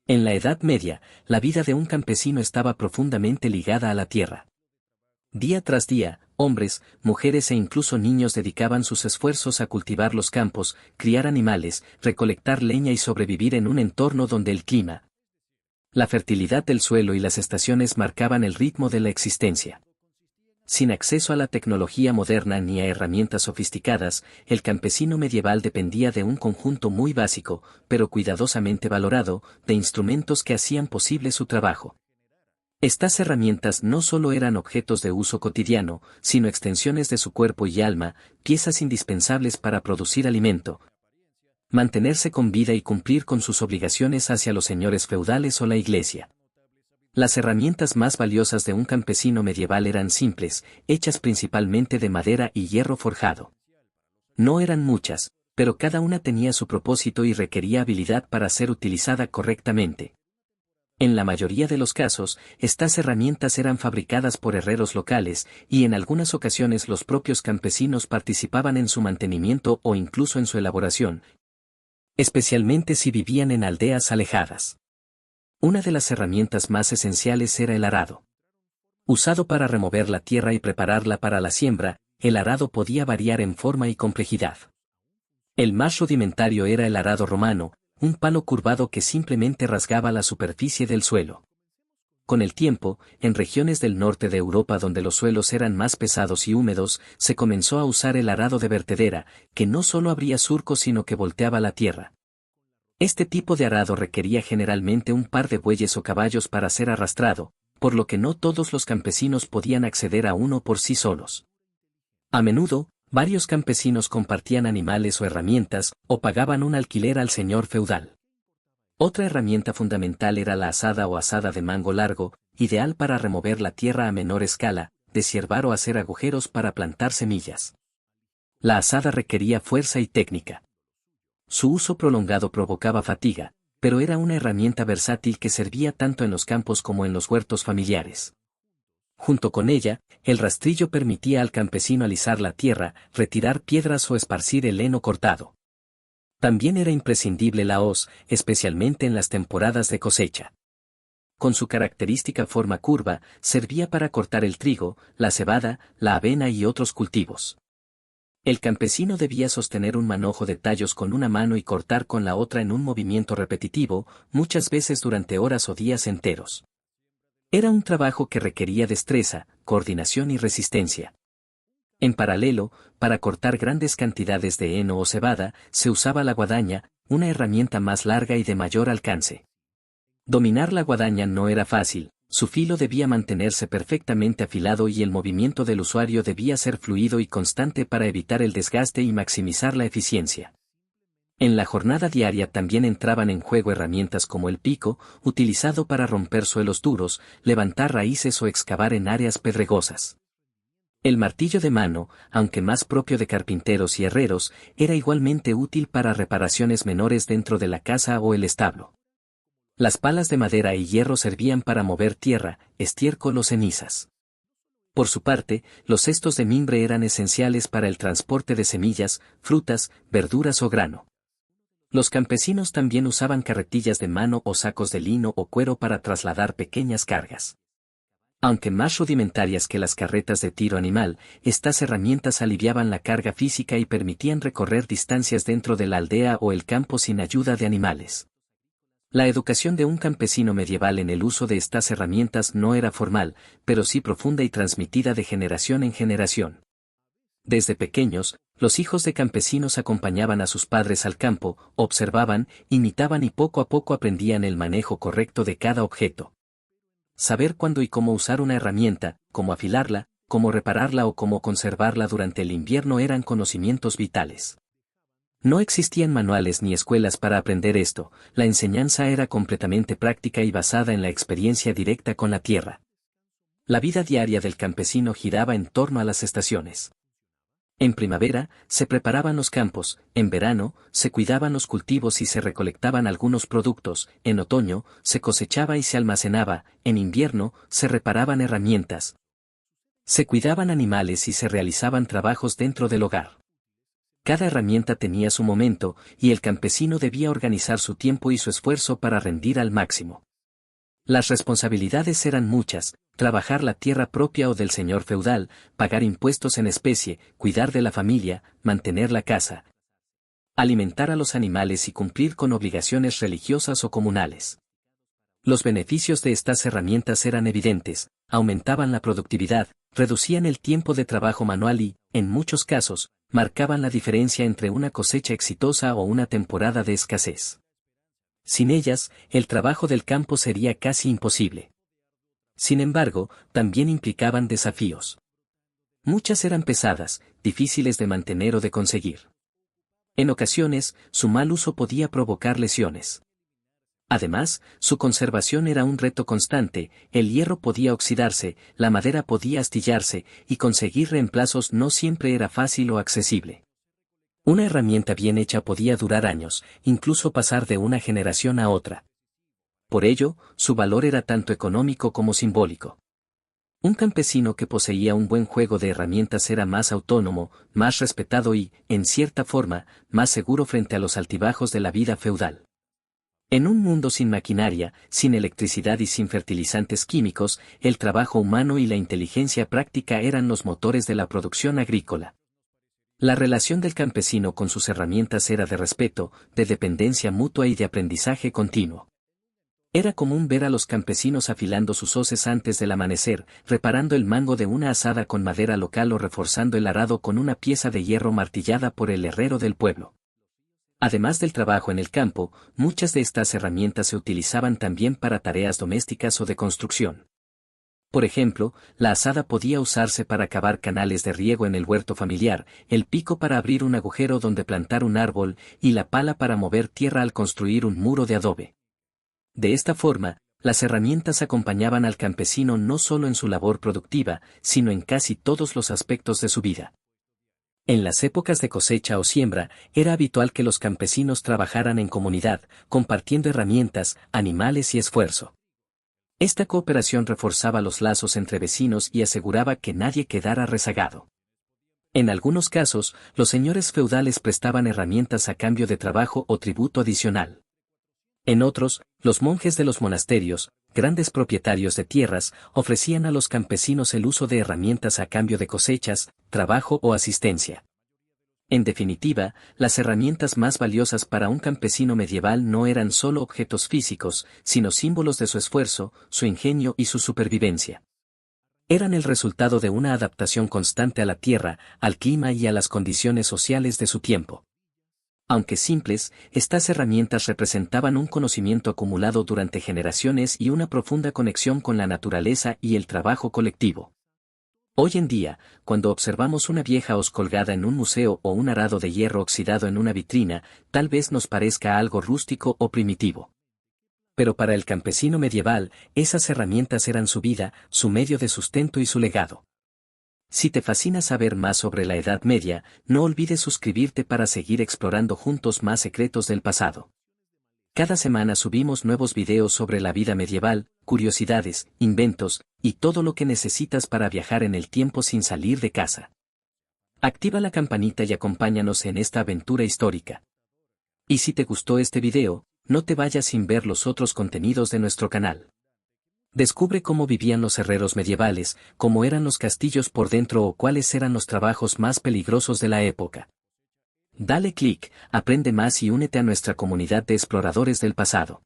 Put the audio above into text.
En la Edad Media, la vida de un campesino estaba profundamente ligada a la tierra. Día tras día, hombres, mujeres e incluso niños dedicaban sus esfuerzos a cultivar los campos, criar animales, recolectar leña y sobrevivir en un entorno donde el clima, la fertilidad del suelo y las estaciones marcaban el ritmo de la existencia. Sin acceso a la tecnología moderna ni a herramientas sofisticadas, el campesino medieval dependía de un conjunto muy básico, pero cuidadosamente valorado, de instrumentos que hacían posible su trabajo. Estas herramientas no solo eran objetos de uso cotidiano, sino extensiones de su cuerpo y alma, piezas indispensables para producir alimento, mantenerse con vida y cumplir con sus obligaciones hacia los señores feudales o la iglesia. Las herramientas más valiosas de un campesino medieval eran simples, hechas principalmente de madera y hierro forjado. No eran muchas, pero cada una tenía su propósito y requería habilidad para ser utilizada correctamente. En la mayoría de los casos, estas herramientas eran fabricadas por herreros locales, y en algunas ocasiones los propios campesinos participaban en su mantenimiento o incluso en su elaboración, especialmente si vivían en aldeas alejadas. Una de las herramientas más esenciales era el arado. Usado para remover la tierra y prepararla para la siembra, el arado podía variar en forma y complejidad. El más rudimentario era el arado romano, un palo curvado que simplemente rasgaba la superficie del suelo. Con el tiempo, en regiones del norte de Europa donde los suelos eran más pesados y húmedos, se comenzó a usar el arado de vertedera, que no solo abría surcos sino que volteaba la tierra. Este tipo de arado requería generalmente un par de bueyes o caballos para ser arrastrado, por lo que no todos los campesinos podían acceder a uno por sí solos. A menudo, varios campesinos compartían animales o herramientas, o pagaban un alquiler al señor feudal. Otra herramienta fundamental era la azada o azada de mango largo, ideal para remover la tierra a menor escala, deshiervar o hacer agujeros para plantar semillas. La azada requería fuerza y técnica. Su uso prolongado provocaba fatiga, pero era una herramienta versátil que servía tanto en los campos como en los huertos familiares. Junto con ella, el rastrillo permitía al campesino alisar la tierra, retirar piedras o esparcir el heno cortado. También era imprescindible la hoz, especialmente en las temporadas de cosecha. Con su característica forma curva, servía para cortar el trigo, la cebada, la avena y otros cultivos. El campesino debía sostener un manojo de tallos con una mano y cortar con la otra en un movimiento repetitivo, muchas veces durante horas o días enteros. Era un trabajo que requería destreza, coordinación y resistencia. En paralelo, para cortar grandes cantidades de heno o cebada, se usaba la guadaña, una herramienta más larga y de mayor alcance. Dominar la guadaña no era fácil. Su filo debía mantenerse perfectamente afilado y el movimiento del usuario debía ser fluido y constante para evitar el desgaste y maximizar la eficiencia. En la jornada diaria también entraban en juego herramientas como el pico, utilizado para romper suelos duros, levantar raíces o excavar en áreas pedregosas. El martillo de mano, aunque más propio de carpinteros y herreros, era igualmente útil para reparaciones menores dentro de la casa o el establo. Las palas de madera y hierro servían para mover tierra, estiércol o cenizas. Por su parte, los cestos de mimbre eran esenciales para el transporte de semillas, frutas, verduras o grano. Los campesinos también usaban carretillas de mano o sacos de lino o cuero para trasladar pequeñas cargas. Aunque más rudimentarias que las carretas de tiro animal, estas herramientas aliviaban la carga física y permitían recorrer distancias dentro de la aldea o el campo sin ayuda de animales. La educación de un campesino medieval en el uso de estas herramientas no era formal, pero sí profunda y transmitida de generación en generación. Desde pequeños, los hijos de campesinos acompañaban a sus padres al campo, observaban, imitaban y poco a poco aprendían el manejo correcto de cada objeto. Saber cuándo y cómo usar una herramienta, cómo afilarla, cómo repararla o cómo conservarla durante el invierno eran conocimientos vitales. No existían manuales ni escuelas para aprender esto, la enseñanza era completamente práctica y basada en la experiencia directa con la tierra. La vida diaria del campesino giraba en torno a las estaciones. En primavera, se preparaban los campos, en verano, se cuidaban los cultivos y se recolectaban algunos productos, en otoño, se cosechaba y se almacenaba, en invierno, se reparaban herramientas. Se cuidaban animales y se realizaban trabajos dentro del hogar. Cada herramienta tenía su momento, y el campesino debía organizar su tiempo y su esfuerzo para rendir al máximo. Las responsabilidades eran muchas: trabajar la tierra propia o del señor feudal, pagar impuestos en especie, cuidar de la familia, mantener la casa, alimentar a los animales y cumplir con obligaciones religiosas o comunales. Los beneficios de estas herramientas eran evidentes: aumentaban la productividad, reducían el tiempo de trabajo manual y, en muchos casos, marcaban la diferencia entre una cosecha exitosa o una temporada de escasez. Sin ellas, el trabajo del campo sería casi imposible. Sin embargo, también implicaban desafíos. Muchas eran pesadas, difíciles de mantener o de conseguir. En ocasiones, su mal uso podía provocar lesiones. Además, su conservación era un reto constante: el hierro podía oxidarse, la madera podía astillarse, y conseguir reemplazos no siempre era fácil o accesible. Una herramienta bien hecha podía durar años, incluso pasar de una generación a otra. Por ello, su valor era tanto económico como simbólico. Un campesino que poseía un buen juego de herramientas era más autónomo, más respetado y, en cierta forma, más seguro frente a los altibajos de la vida feudal. En un mundo sin maquinaria, sin electricidad y sin fertilizantes químicos, el trabajo humano y la inteligencia práctica eran los motores de la producción agrícola. La relación del campesino con sus herramientas era de respeto, de dependencia mutua y de aprendizaje continuo. Era común ver a los campesinos afilando sus hoces antes del amanecer, reparando el mango de una azada con madera local o reforzando el arado con una pieza de hierro martillada por el herrero del pueblo. Además del trabajo en el campo, muchas de estas herramientas se utilizaban también para tareas domésticas o de construcción. Por ejemplo, la azada podía usarse para cavar canales de riego en el huerto familiar, el pico para abrir un agujero donde plantar un árbol, y la pala para mover tierra al construir un muro de adobe. De esta forma, las herramientas acompañaban al campesino no solo en su labor productiva, sino en casi todos los aspectos de su vida. En las épocas de cosecha o siembra, era habitual que los campesinos trabajaran en comunidad, compartiendo herramientas, animales y esfuerzo. Esta cooperación reforzaba los lazos entre vecinos y aseguraba que nadie quedara rezagado. En algunos casos, los señores feudales prestaban herramientas a cambio de trabajo o tributo adicional. En otros, los monjes de los monasterios, grandes propietarios de tierras, ofrecían a los campesinos el uso de herramientas a cambio de cosechas, trabajo o asistencia. En definitiva, las herramientas más valiosas para un campesino medieval no eran solo objetos físicos, sino símbolos de su esfuerzo, su ingenio y su supervivencia. Eran el resultado de una adaptación constante a la tierra, al clima y a las condiciones sociales de su tiempo. Aunque simples, estas herramientas representaban un conocimiento acumulado durante generaciones y una profunda conexión con la naturaleza y el trabajo colectivo. Hoy en día, cuando observamos una vieja hoz colgada en un museo o un arado de hierro oxidado en una vitrina, tal vez nos parezca algo rústico o primitivo. Pero para el campesino medieval, esas herramientas eran su vida, su medio de sustento y su legado. Si te fascina saber más sobre la Edad Media, no olvides suscribirte para seguir explorando juntos más secretos del pasado. Cada semana subimos nuevos videos sobre la vida medieval, curiosidades, inventos, y todo lo que necesitas para viajar en el tiempo sin salir de casa. Activa la campanita y acompáñanos en esta aventura histórica. Y si te gustó este video, no te vayas sin ver los otros contenidos de nuestro canal. Descubre cómo vivían los herreros medievales, cómo eran los castillos por dentro o cuáles eran los trabajos más peligrosos de la época. Dale clic, aprende más y únete a nuestra comunidad de exploradores del pasado.